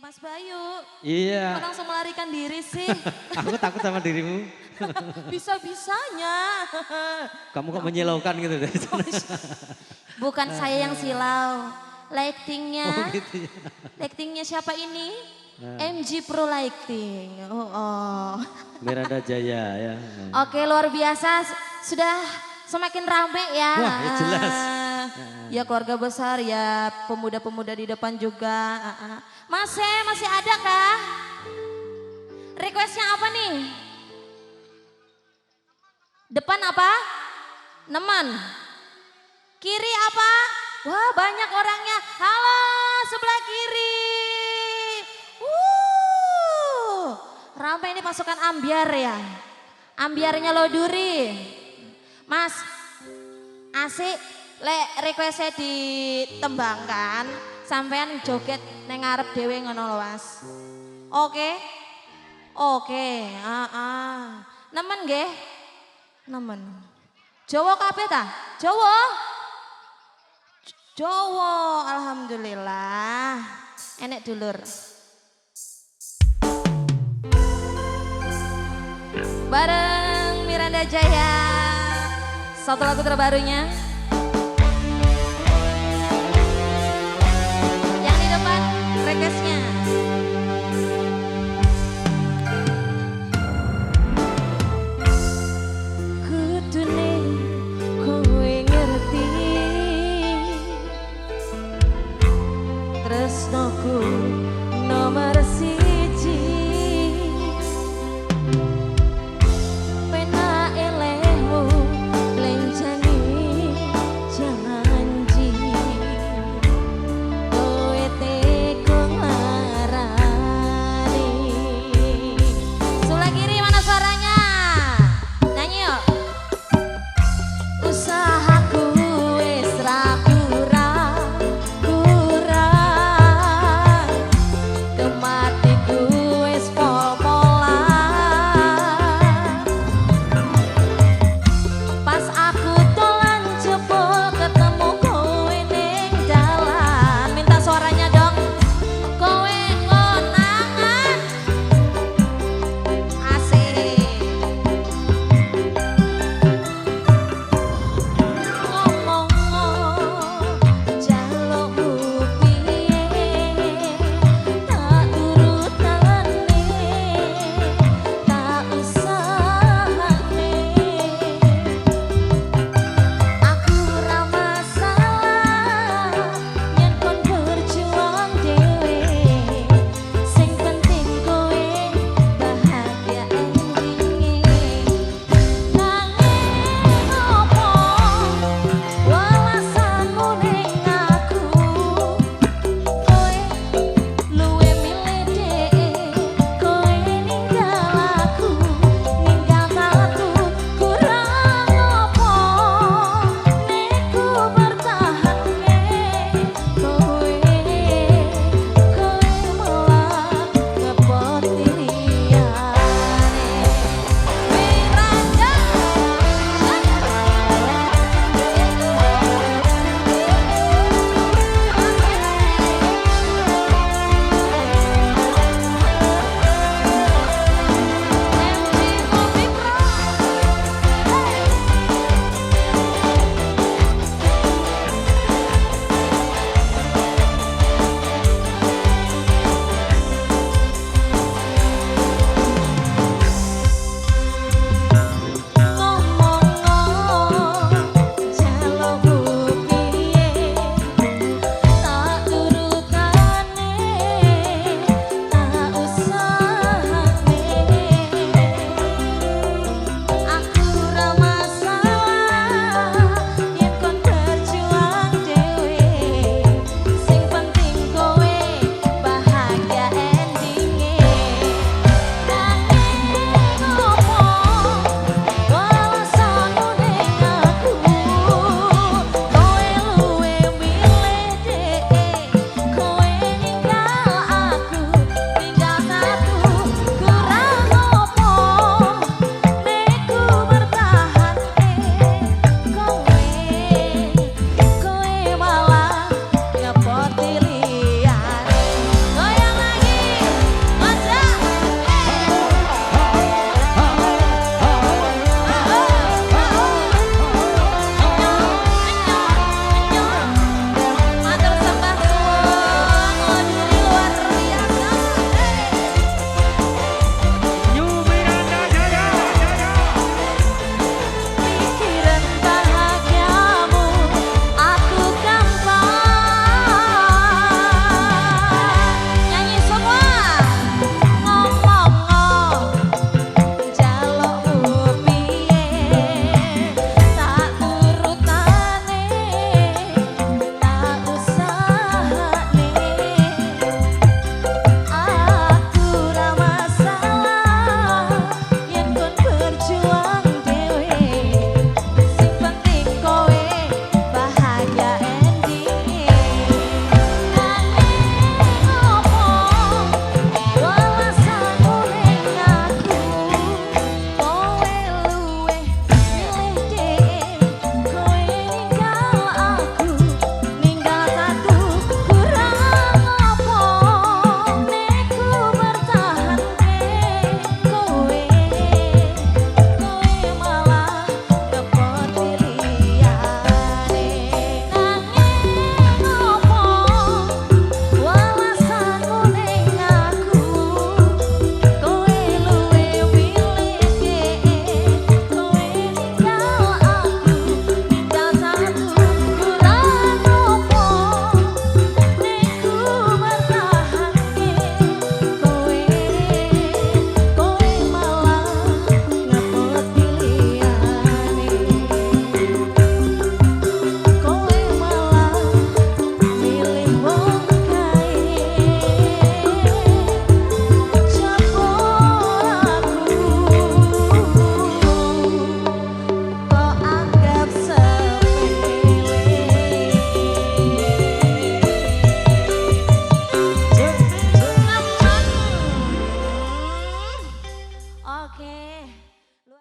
Mas Bayu. Iya. Kok langsung melarikan diri sih? Aku takut sama dirimu. Bisa-bisanya. Kamu kok menyilaukan gitu dari Oh, sana. bukan saya yang silau. Lightingnya, Oh gitu ya. lightingnya siapa ini? MG Pro Lighting. Oh. Miranda Jaya ya. Oke, luar biasa. Sudah semakin rame ya. Wah, ya jelas. Ya keluarga besar ya, pemuda-pemuda di depan juga. Masih ada kah? Requestnya apa nih? Depan apa? Nemen. Kiri apa? Wah, banyak orangnya. Halo, sebelah kiri. Ramai ini pasukan ambiar ya. Ambiarnya Loduri. Mas, asik lek requestnya ditembangkan, sampean joget neng ngarep dhewe ngono lho, Mas. Oke. Oke, Nemen nggih? Nemen. Jawa kabeh ta? Jawa? Jawa, alhamdulillah. Enek dulur. Bareng Miranda Jaya. Satu lagu terbarunya.